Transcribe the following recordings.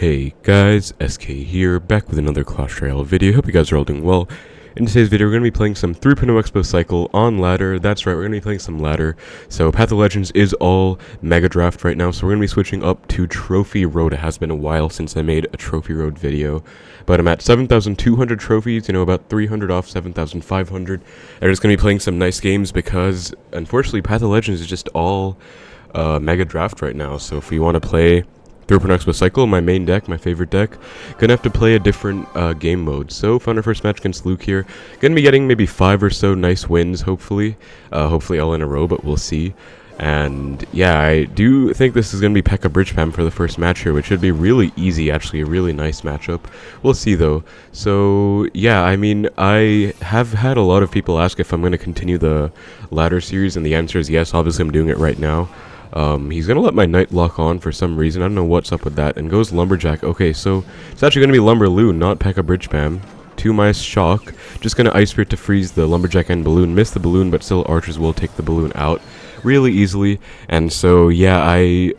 Hey guys, SK here, back with another Clash Royale video. Hope you guys are all doing well. In today's video, we're going to be playing some 3.0 Xbow Cycle on ladder. That's right, we're going to be playing some ladder. So Path of Legends is all Mega Draft right now, so we're going to be switching up to Trophy Road. It has been a while since I made a Trophy Road video, but I'm at 7,200 trophies, about 300 off 7,500. I'm just going to be playing some nice games because, unfortunately, Path of Legends is just all Mega Draft right now. So if we want to play 3.0 Xbow Cycle, my main deck, my favorite deck, gonna have to play a different game mode. So found our first match against Luke here. Gonna be getting maybe 5 or so nice wins, hopefully. Hopefully all in a row, but we'll see. And yeah, I do think this is gonna be P.E.K.K.A bridge spam for the first match here, which should be really easy, actually, a really nice matchup. We'll see though. So yeah, I mean, I have had a lot of people ask if I'm gonna continue the ladder series, and the answer is yes. Obviously I'm doing it right now. He's gonna let my knight lock on for some reason. I don't know what's up with that. And goes lumberjack. Okay, so it's actually gonna be LumberLoon, not P.E.K.K.A bridge spam. 2 mice shock. Just gonna ice spirit to freeze the lumberjack and balloon. Miss the balloon, but still archers will take the balloon out really easily. And so yeah, I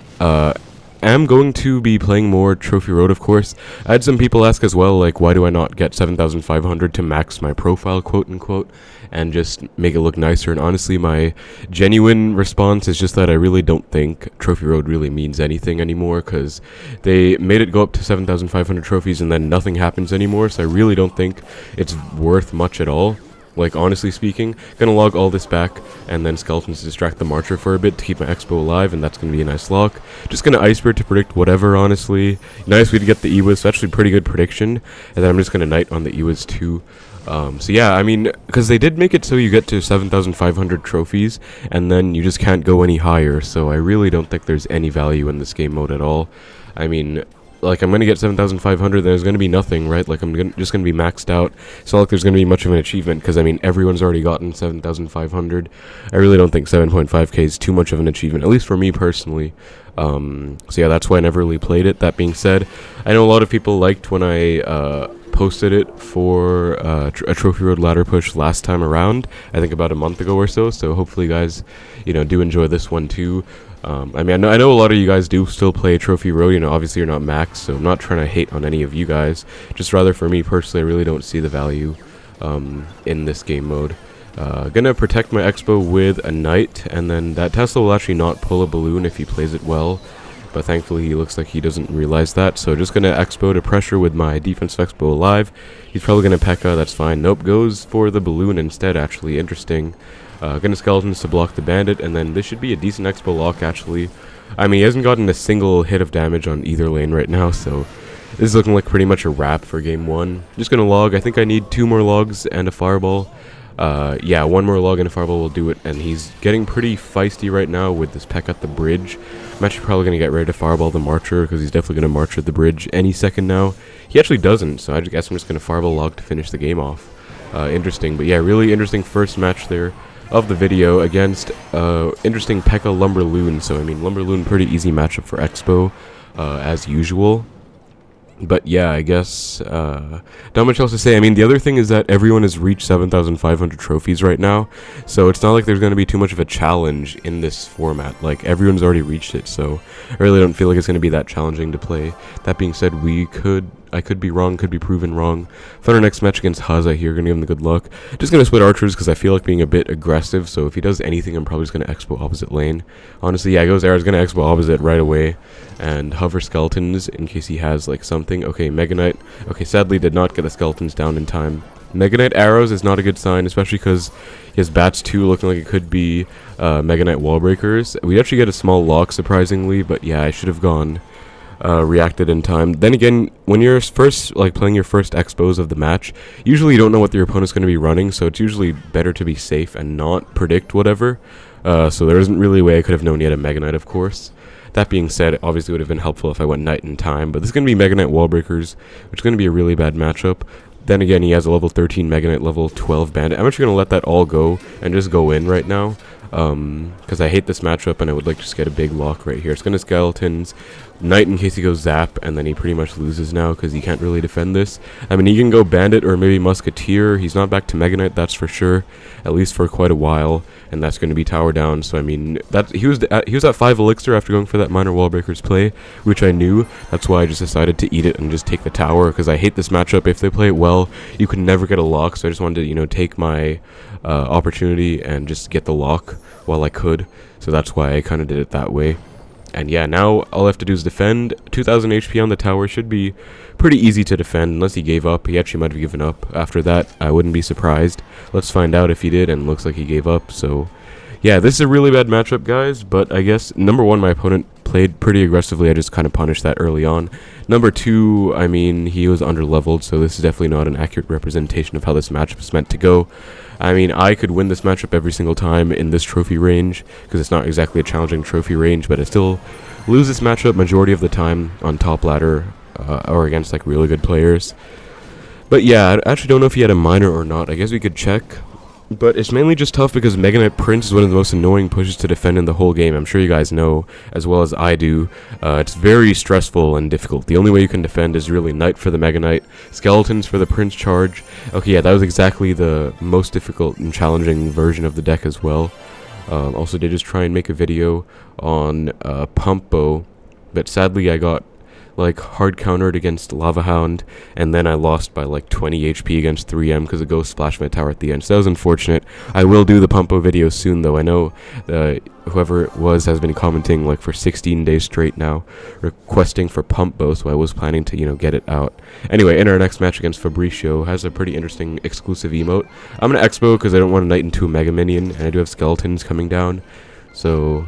am going to be playing more Trophy Road, of course. I had some people ask as well, like, why do I not get 7,500 to max my profile, quote unquote, and just make it look nicer. And honestly, my genuine response is just that I really don't think Trophy Road really means anything anymore, because they made it go up to 7,500 trophies and then nothing happens anymore, so I really don't think it's worth much at all. Like, honestly speaking, gonna log all this back, and then skeletons distract the marcher for a bit to keep my Xbow alive, and that's gonna be a nice lock. Just gonna ice spirit to predict whatever, honestly. Nice way to get the Ewiz, so actually pretty good prediction. And then I'm just gonna knight on the Ewiz too. So yeah, I mean, because they did make it so you get to 7,500 trophies, and then you just can't go any higher, so I really don't think there's any value in this game mode at all. I mean, like, I'm gonna get 7,500, there's gonna be nothing, right? Like, I'm just gonna be maxed out. It's not like there's gonna be much of an achievement, because, I mean, everyone's already gotten 7,500. I really don't think 7.5k is too much of an achievement, at least for me personally. So yeah, that's why I never really played it. That being said, I know a lot of people liked when I posted it for a Trophy Road ladder push last time around, I think about a month ago or so, so hopefully you guys, do enjoy this one too. I mean, I know a lot of you guys do still play Trophy Road, obviously you're not max, so I'm not trying to hate on any of you guys, just rather for me personally, I really don't see the value in this game mode. Gonna protect my Xbow with a knight, and then that Tesla will actually not pull a balloon if he plays it well, but thankfully he looks like he doesn't realize that, so just gonna Xbow to pressure with my defensive Xbow alive. He's probably gonna P.E.K.K.A, that's fine. Nope, goes for the balloon instead, actually, interesting. Gonna skeletons to block the bandit, and then this should be a decent Xbow lock, actually. I mean, he hasn't gotten a single hit of damage on either lane right now, so this is looking like pretty much a wrap for game 1. Just gonna log. I think I need 2 more logs and a fireball. Yeah, 1 more log and a fireball will do it, and he's getting pretty feisty right now with this P.E.K.K.A at the bridge. I'm actually probably going to get ready to fireball the marcher, because he's definitely going to march at the bridge any second now. He actually doesn't, so I guess I'm just going to fireball log to finish the game off. Interesting, but yeah, really interesting first match there of the video against interesting P.E.K.K.A LumberLoon. So I mean, LumberLoon, pretty easy matchup for Xbow, as usual. But yeah, I guess not much else to say. I mean, the other thing is that everyone has reached 7,500 trophies right now, so it's not like there's going to be too much of a challenge in this format. Like, everyone's already reached it, so I really don't feel like it's going to be that challenging to play. That being said, I could be wrong, could be proven wrong. For our next match against Haza here, gonna give him the good luck. Just gonna split archers because I feel like being a bit aggressive, so if he does anything, I'm probably just gonna Xbow opposite lane. Honestly, yeah, goes arrows, gonna Xbow opposite right away, and hover skeletons in case he has like something. Okay, Mega Knight. Okay, sadly did not get the skeletons down in time. Mega Knight arrows is not a good sign, especially because he has bats too, looking like it could be Mega Knight Wallbreakers. We actually get a small lock, surprisingly, but yeah, I should have gone reacted in time. Then again, when you're first playing your first Xbows of the match, usually you don't know what your opponent's going to be running, so it's usually better to be safe and not predict whatever. So there isn't really a way I could have known yet a Mega Knight, of course. That being said, obviously it would have been helpful if I went knight in time, but this is going to be Mega Knight Wallbreakers, which is going to be a really bad matchup. Then again, he has a level 13 Mega Knight, level 12 bandit. I'm actually going to let that all go and just go in right now, because I hate this matchup and I would like to just get a big lock right here. It's going to skeletons Knight in case he goes Zap, and then he pretty much loses now because he can't really defend this. I mean, he can go Bandit or maybe Musketeer. He's not back to Mega Knight, that's for sure, at least for quite a while, and that's going to be tower down. So I mean, he was at 5 elixir after going for that minor Wallbreakers play, which I knew. That's why I just decided to eat it and just take the tower, because I hate this matchup. If they play it well, you can never get a lock. So I just wanted to, you know, take my opportunity and just get the lock while I could. So that's why I kind of did it that way. And yeah, now all I have to do is defend. 2000 HP on the tower should be pretty easy to defend, unless he gave up. He actually might have given up. After that, I wouldn't be surprised. Let's find out if he did, and looks like he gave up. So yeah, this is a really bad matchup, guys, but I guess, number one, my opponent played pretty aggressively. I just kind of punished that early on. Number two, I mean, he was under-leveled, so this is definitely not an accurate representation of how this matchup is meant to go. I mean, I could win this matchup every single time in this trophy range, because it's not exactly a challenging trophy range, but I still lose this matchup majority of the time on top ladder, or against, like, really good players. But yeah, I actually don't know if he had a minor or not. I guess we could check. But it's mainly just tough because Mega Knight Prince is one of the most annoying pushes to defend in the whole game. I'm sure you guys know, as well as I do. It's very stressful and difficult. The only way you can defend is really Knight for the Mega Knight, Skeletons for the Prince charge. Okay, yeah, that was exactly the most difficult and challenging version of the deck as well. Also did just try and make a video on Pump Bow, but sadly I got like hard countered against Lava Hound, and then I lost by like 20 HP against 3M because it Ghost splashed my tower at the end. So that was unfortunate. I will do the Pumpo video soon, though. I know whoever it was has been commenting like for 16 days straight now, requesting for Pumpo, so I was planning to, you know, get it out. Anyway, in our next match against Fabricio, has a pretty interesting exclusive emote. I'm gonna Xbow because I don't want to Knight into a Mega Minion, and I do have Skeletons coming down. So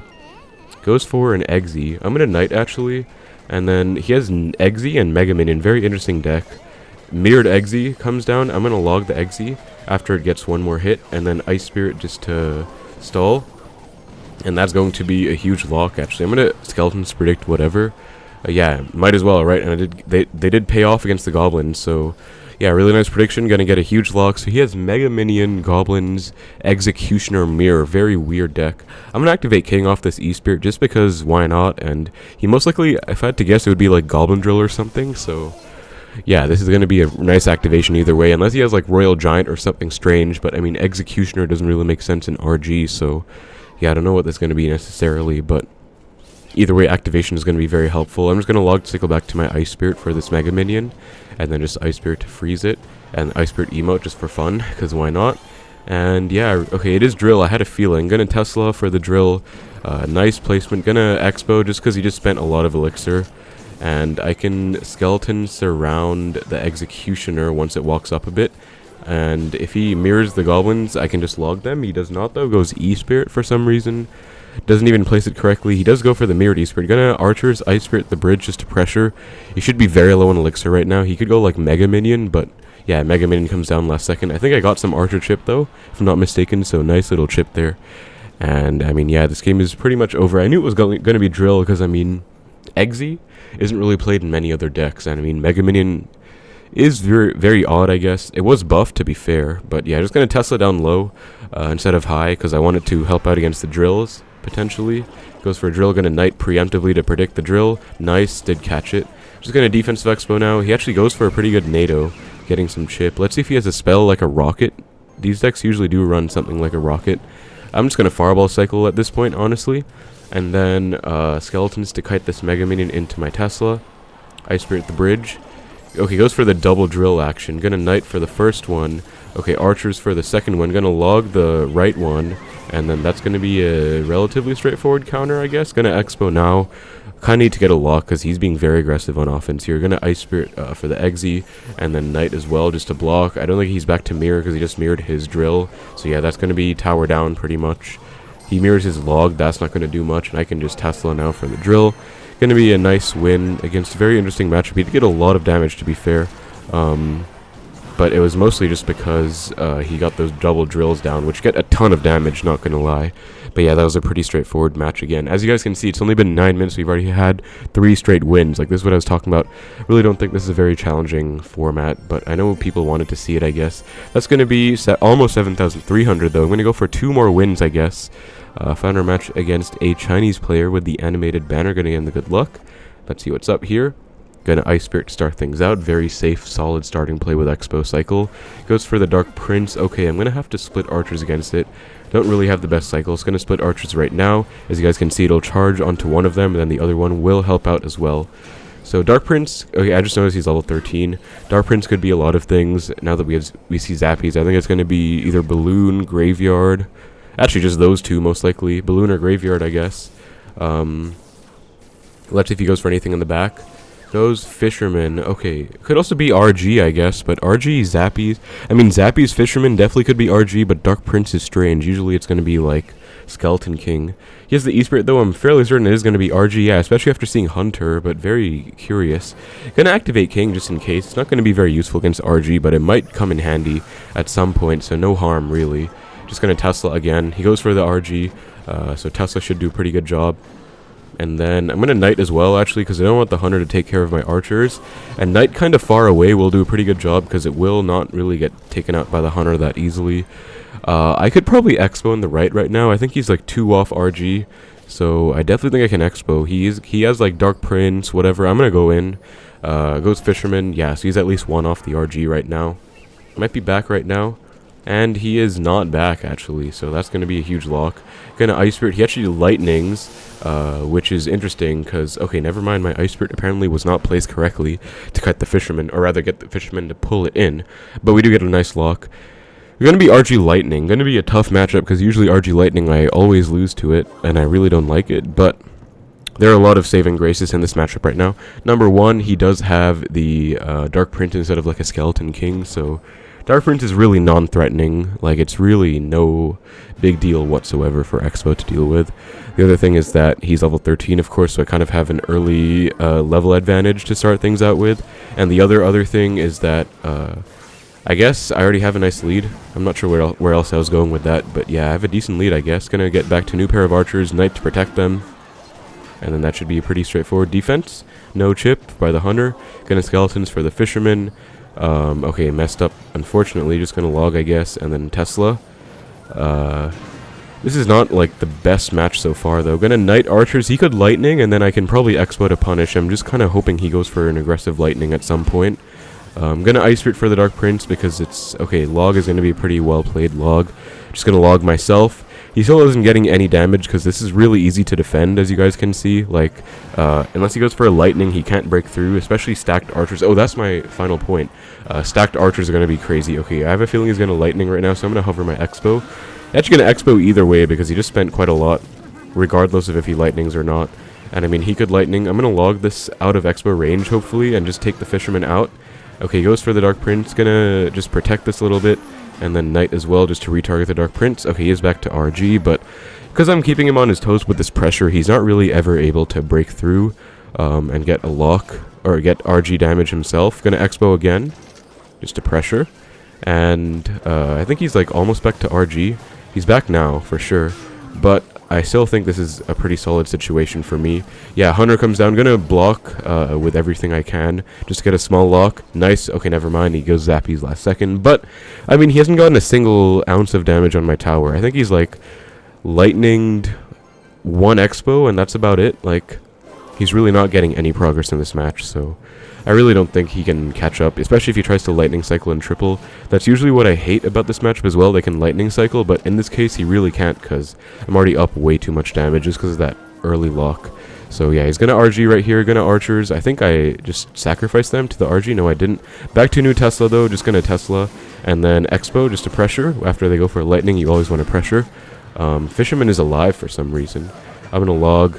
goes for an Exe. I'm gonna Knight actually. And then he has Exe and Mega Minion. Very interesting deck. Mirrored Exe comes down. I'm going to log the Exe after it gets one more hit. And then Ice Spirit just to stall. And that's going to be a huge lock, actually. I'm going to Skeletons predict whatever. Yeah, might as well, right? And they did pay off against the Goblin. So, yeah, really nice prediction. Going to get a huge lock. So he has Mega Minion, Goblins, Executioner, Mirror. Very weird deck. I'm going to activate King off this E-Spirit just because why not? And he most likely, if I had to guess, it would be like Goblin Drill or something. So, yeah, this is going to be a nice activation either way. Unless he has like Royal Giant or something strange. But, I mean, Executioner doesn't really make sense in RG. So, yeah, I don't know what that's going to be necessarily. But either way, activation is going to be very helpful. I'm just going to log cycle back to my Ice Spirit for this Mega Minion. And then just Ice Spirit to freeze it. And Ice Spirit emote just for fun, because why not? And yeah, okay, it is Drill. I had a feeling. Gonna Tesla for the Drill. Nice placement. Gonna Expo just because he just spent a lot of elixir. And I can Skeleton surround the Executioner once it walks up a bit. And if he mirrors the Goblins, I can just log them. He does not, though. Goes E-Spirit for some reason. Doesn't even place it correctly. He does go for the mirrored E-Spirit. Gonna Archers, Ice Spirit, the bridge just to pressure. He should be very low on elixir right now. He could go like Mega Minion, but yeah, Mega Minion comes down last second. I think I got some Archer chip though, if I'm not mistaken, so nice little chip there. And I mean, yeah, this game is pretty much over. I knew it was going to be Drill because, I mean, Exe isn't really played in many other decks. And I mean, Mega Minion is very, very odd, I guess. It was buffed, to be fair. But yeah, just going to Tesla down low instead of high because I wanted to help out against the Drills, potentially. Goes for a Drill, going to Knight preemptively to predict the Drill. Nice, did catch it. Just going to Defensive Expo now. He actually goes for a pretty good Nado, getting some chip. Let's see if he has a spell like a Rocket. These decks usually do run something like a Rocket. I'm just going to Fireball Cycle at this point, honestly. And then Skeletons to kite this Mega Minion into my Tesla. Ice Spirit the bridge. Okay, goes for the double Drill action. Gonna Knight for the first one. Okay, Archers for the second one. Gonna log the right one. And then that's gonna be a relatively straightforward counter, I guess. Gonna Expo now. Kinda need to get a lock because he's being very aggressive on offense here. Gonna Ice Spirit for the Exe. And then Knight as well just to block. I don't think he's back to mirror because he just mirrored his Drill. So yeah, that's gonna be tower down pretty much. He mirrors his log. That's not gonna do much. And I can just Tesla now for the Drill. Going to be a nice win against a very interesting matchup. He did get a lot of damage, to be fair, but it was mostly just because he got those double Drills down, which get a ton of damage, not going to lie. But yeah, that was a pretty straightforward match again. As you guys can see, it's only been 9 minutes. We've already had 3 straight wins. Like, this is what I was talking about. Really don't think this is a very challenging format, but I know people wanted to see it, I guess. That's going to be almost 7,300, though. I'm going to go for 2 more wins, I guess. Found our match against a Chinese player with the animated banner. Gonna get in the good luck. Let's see what's up here. Gonna Ice Spirit to start things out. Very safe, solid starting play with Xbow Cycle. Goes for the Dark Prince. Okay, I'm gonna have to split archers against it. Don't really have the best cycle. It's gonna split archers right now. As you guys can see, it'll charge onto one of them, and then the other one will help out as well. So Dark Prince, okay, I just noticed he's level 13. Dark Prince could be a lot of things. Now that we see Zappies, I think it's gonna be either Balloon, Graveyard. Actually, just those two most likely. Balloon or Graveyard, I guess. Let's see if he goes for anything in the back. Goes Fisherman. Okay, could also be RG, I guess, but RG, Zappies. I mean, Zappies, Fisherman definitely could be RG, but Dark Prince is strange. Usually it's going to be like Skeleton King. He has the E-Spirit, though. I'm fairly certain it is going to be RG, yeah, especially after seeing Hunter, but very curious. Gonna activate King just in case. It's not going to be very useful against RG, but it might come in handy at some point, so no harm, really. Just going to Tesla again. He goes for the RG, so Tesla should do a pretty good job. And then I'm going to Knight as well, actually, because I don't want the Hunter to take care of my archers. And Knight kind of far away will do a pretty good job, because it will not really get taken out by the Hunter that easily. I could probably Expo in the right now. I think he's like 2 off RG, so I definitely think I can Expo. He has like Dark Prince, whatever. I'm going to go in. Goes Fisherman. Yeah, so he's at least 1 off the RG right now. Might be back right now. And he is not back, actually, so that's going to be a huge lock. Gonna Ice Spirit. He actually Lightnings, which is interesting, because, okay, never mind, my Ice Spirit apparently was not placed correctly to cut the Fisherman, or rather get the Fisherman to pull it in. But we do get a nice lock. We're going to be RG Lightning. Going to be a tough matchup, because usually RG Lightning, I always lose to it, and I really don't like it, but there are a lot of saving graces in this matchup right now. Number 1, he does have the Dark Prince instead of like a Skeleton King, so Dark Prince is really non-threatening. Like, it's really no big deal whatsoever for Expo to deal with. The other thing is that he's level 13, of course, so I kind of have an early level advantage to start things out with. And the other thing is that I guess I already have a nice lead. I'm not sure where else I was going with that, but yeah, I have a decent lead, I guess. Gonna get back to new pair of archers, Knight to protect them. And then that should be a pretty straightforward defense. No chip by the Hunter. Gonna Skeletons for the Fisherman. Okay, messed up, unfortunately. Just gonna log, I guess, and then Tesla. This is not, like, the best match so far, though. Gonna Knight Archers. He could Lightning, and then I can probably Expo to punish him. Just kind of hoping he goes for an aggressive Lightning at some point. Gonna Ice Spirit for the Dark Prince, because it's... Okay, log is gonna be a pretty well-played log. Just gonna log myself. He still isn't getting any damage, because this is really easy to defend, as you guys can see. Like, unless he goes for a Lightning, he can't break through, especially stacked archers. Oh, that's my final point. Stacked archers are going to be crazy. Okay, I have a feeling he's going to Lightning right now, so I'm going to hover my Expo. Actually going to Expo either way, because he just spent quite a lot, regardless of if he Lightnings or not. And, I mean, he could Lightning. I'm going to log this out of Expo range, hopefully, and just take the Fisherman out. Okay, he goes for the Dark Prince. Going to just protect this a little bit. And then Knight as well, just to retarget the Dark Prince. Okay, he is back to RG, but because I'm keeping him on his toes with this pressure, he's not really ever able to break through and get a lock, or get RG damage himself. Gonna Expo again, just to pressure. And I think he's like almost back to RG. He's back now, for sure. But I still think this is a pretty solid situation for me. Yeah, Hunter comes down. Gonna block with everything I can. Just get a small lock. Nice. Okay, never mind. He goes Zappies last second. But, I mean, he hasn't gotten a single ounce of damage on my tower. I think he's, like, lightninged 1 Expo, and that's about it. Like, he's really not getting any progress in this match, so I really don't think he can catch up, especially if he tries to Lightning Cycle and triple. That's usually what I hate about this matchup as well. They can Lightning Cycle, but in this case, he really can't, because I'm already up way too much damage just because of that early lock. So yeah, he's going to RG right here, going to Archers. I think I just sacrificed them to the RG. No, I didn't. Back to new Tesla, though. Just going to Tesla. And then Expo, just to pressure. After they go for Lightning, you always want to pressure. Fisherman is alive for some reason. I'm going to log.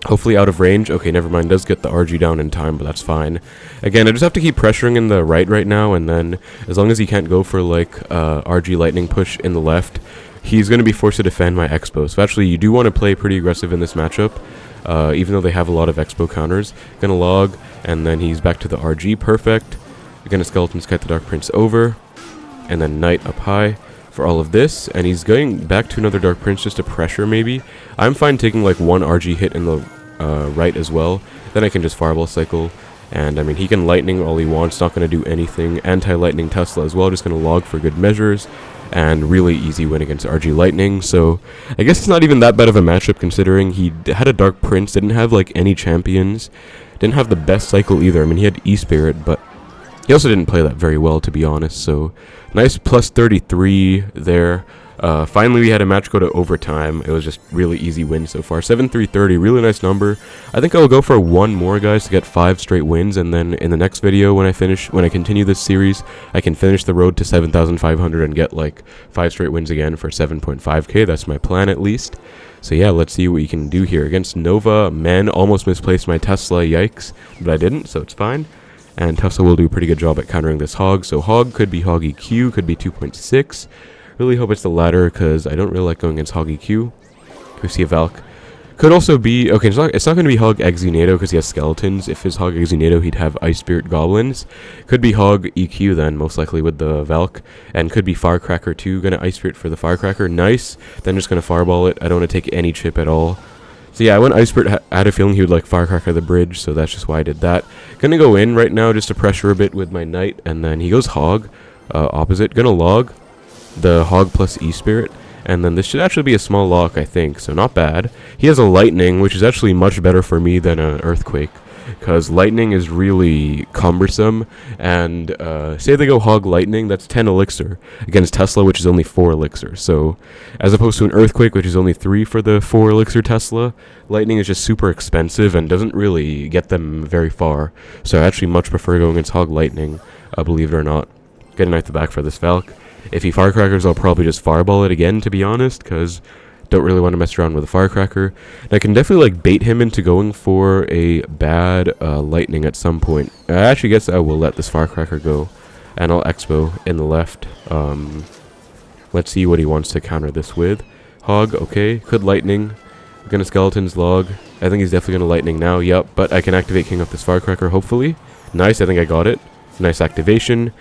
Hopefully out of range. Okay, never mind. Does get the RG down in time, but that's fine. Again, I just have to keep pressuring in the right now, and then as long as he can't go for, like, RG Lightning push in the left, he's going to be forced to defend my Expo. So actually, you do want to play pretty aggressive in this matchup, even though they have a lot of Expo counters. Gonna log, and then he's back to the RG. Perfect. Gonna Skeletons Kite the Dark Prince over, and then Knight up high for all of this, and he's going back to another Dark Prince just to pressure, maybe. I'm fine taking like 1 RG hit in the right as well. Then I can just Fireball Cycle And I mean, he can lightning all he wants, not going to do anything. Anti-lightning Tesla as well, just going to log for good measures. And really easy win against RG Lightning. So I guess it's not even that bad of a matchup considering he had a Dark Prince, didn't have like any champions, didn't have the best cycle either. I mean, he had E-Spirit, but he also didn't play that very well, to be honest. So nice plus 33 there. Finally, we had a match go to overtime. It was just really easy win so far. 7-3-30, really nice number. I think I'll go for one more, guys, to get 5 straight wins, and then in the next video, when I continue this series, I can finish the road to 7,500 and get like 5 straight wins again for 7.5k. That's my plan, at least. So yeah, let's see what we can do here against Nova. Man, almost misplaced my Tesla. Yikes, but I didn't, so it's fine. And Tesla will do a pretty good job at countering this Hog. So Hog could be Hog EQ, could be 2.6. Really hope it's the latter, because I don't really like going against Hog EQ. We see a Valk. Could also be... Okay, it's not going to be Hog ExeNado, because he has skeletons. If it's Hog ExeNado, he'd have Ice Spirit Goblins. Could be Hog EQ then, most likely with the Valk. And could be Firecracker too. Going to Ice Spirit for the Firecracker. Nice. Then just going to Fireball it. I don't want to take any chip at all. So yeah, I went Ice Spirit. I had a feeling he would like Firecracker the bridge, so that's just why I did that. Gonna go in right now just to pressure a bit with my Knight, and then he goes Hog. Opposite. Gonna log the Hog plus E-Spirit, and then this should actually be a small lock, I think, so not bad. He has a Lightning, which is actually much better for me than an Earthquake, because Lightning is really cumbersome, and say they go Hog Lightning, that's 10 elixir, against Tesla, which is only 4 elixir, so as opposed to an Earthquake, which is only 3 for the 4 elixir Tesla, Lightning is just super expensive and doesn't really get them very far, so I actually much prefer going against Hog Lightning, believe it or not. Get a Knight the back for this Valk. If he Firecrackers, I'll probably just Fireball it again, to be honest, because don't really want to mess around with a Firecracker. And I can definitely like bait him into going for a bad Lightning at some point. I actually guess I will let this Firecracker go, and I'll Xbow in the left. Let's see what he wants to counter this with. Hog, okay, could Lightning. Gonna Skeletons log. I think he's definitely gonna Lightning now, yep, but I can activate King off this Firecracker, hopefully. Nice, I think I got it. Nice activation.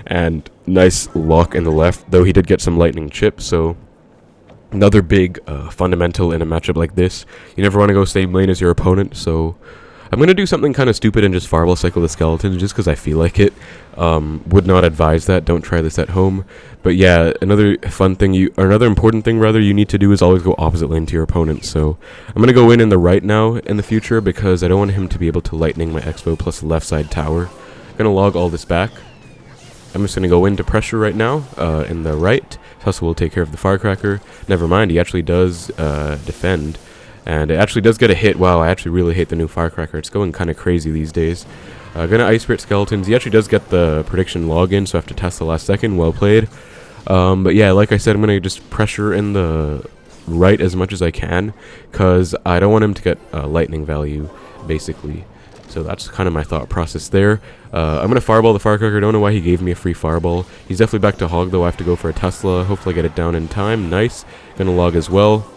And nice lock in the left, though he did get some lightning chip, so another big fundamental in a matchup like this. You never want to go same lane as your opponent, so I'm going to do something kind of stupid and just Fireball Cycle the Skeletons just because I feel like it. Would not advise that, don't try this at home. But yeah, another important thing rather you need to do is always go opposite lane to your opponent, so I'm going to go in the right now in the future because I don't want him to be able to lightning my Xbow plus left side tower. I'm going to log all this back. I'm just going to go into pressure right now, in the right. Tesla will take care of the Firecracker. Never mind, he actually does defend. And it actually does get a hit. Wow, I actually really hate the new Firecracker. It's going kind of crazy these days. Gonna Ice Spirit Skeletons. He actually does get the prediction login, so I have to test the last second. Well played. But yeah, like I said, I'm going to just pressure in the right as much as I can, because I don't want him to get lightning value, basically. So that's kind of my thought process there. I'm going to Fireball the Firecracker. Don't know why he gave me a free Fireball. He's definitely back to Hog, though. I have to go for a Tesla. Hopefully I get it down in time. Nice. Going to log as well.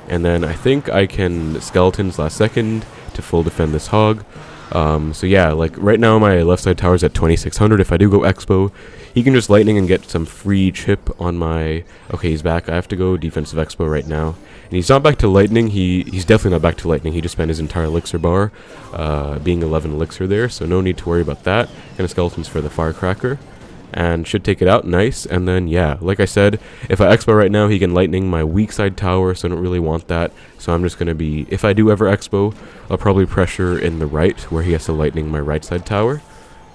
And then I think I can Skeletons last second to full defend this Hog. So yeah, like right now my left side tower's at 2600. If I do go Expo, he can just lightning and get some free chip on my... Okay, he's back. I have to go defensive Expo right now. And he's not back to lightning. He's definitely not back to lightning. He just spent his entire elixir bar, being 11 elixir there, so no need to worry about that. Gonna Skeletons for the Firecracker. And should take it out. Nice. And then, yeah, like I said, if I Expo right now, he can lightning my weak side tower, so I don't really want that. So I'm just going to be, if I do ever Expo, I'll probably pressure in the right, where he has to lightning my right side tower.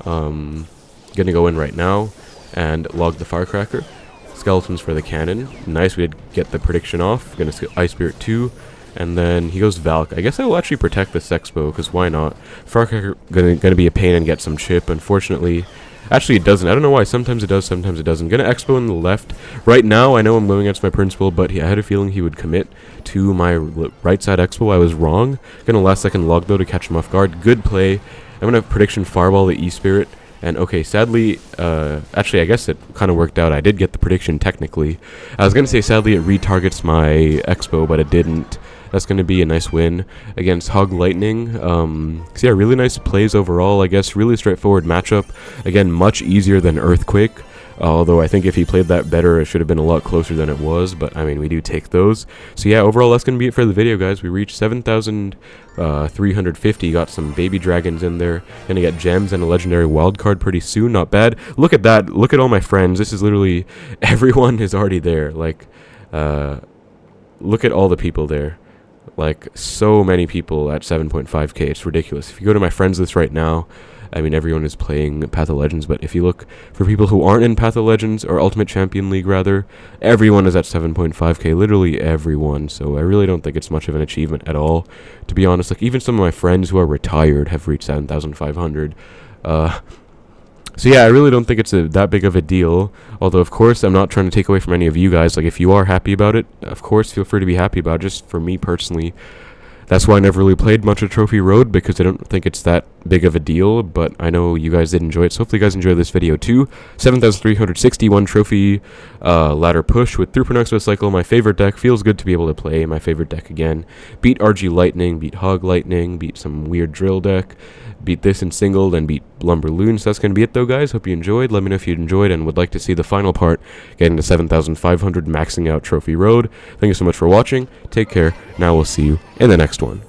Going to go in right now and log the Firecracker. Skeletons for the cannon. Nice, we did get the prediction off. Going to Ice Spirit 2. And then he goes Valk. I guess I will actually protect this Expo, because why not? Firecracker going to be a pain and get some chip. Unfortunately... Actually, it doesn't. I don't know why. Sometimes it does, sometimes it doesn't. Gonna Expo in the left. Right now, I know I'm going against my principal, but I had a feeling he would commit to my right side Expo. I was wrong. Gonna last second log, though, to catch him off guard. Good play. I'm gonna prediction Fireball the E-Spirit. And, okay, sadly, actually, I guess it kind of worked out. I did get the prediction, technically. I was gonna say, sadly, it retargets my Expo, but it didn't. That's going to be a nice win against Hog Lightning. So yeah, really nice plays overall, I guess. Really straightforward matchup. Again, much easier than Earthquake. Although I think if he played that better, it should have been a lot closer than it was. But I mean, we do take those. So yeah, overall, that's gonna be it for the video, guys. We reached 7,350. Got some baby dragons in there. Gonna get gems and a legendary wild card pretty soon. Not bad. Look at that. Look at all my friends. This is literally everyone is already there. Like, look at all the people there. Like, so many people at 7.5k. It's ridiculous. If you go to my friends list right now, I mean, everyone is playing Path of Legends, but if you look for people who aren't in Path of Legends, or Ultimate Champion League, rather, everyone is at 7.5k, literally everyone, so I really don't think it's much of an achievement at all, to be honest. Like, even some of my friends who are retired have reached 7,500, so yeah, I really don't think it's that big of a deal, although, of course, I'm not trying to take away from any of you guys. Like, if you are happy about it, of course, feel free to be happy about it. Just for me, personally, that's why I never really played much of Trophy Road, because I don't think it's that big of a deal, but I know you guys did enjoy it, so hopefully you guys enjoyed this video too. 7,361 trophy ladder push with 3.0 Xbow Cycle, my favorite deck. Feels good to be able to play my favorite deck again. Beat RG Lightning, beat Hog Lightning, beat some weird drill deck, beat this in single, then beat LumberLoon. So that's going to be it though, guys. Hope you enjoyed. Let me know if you enjoyed and would like to see the final part, getting to 7,500, maxing out Trophy Road. Thank you so much for watching. Take care. Now we'll see you in the next one.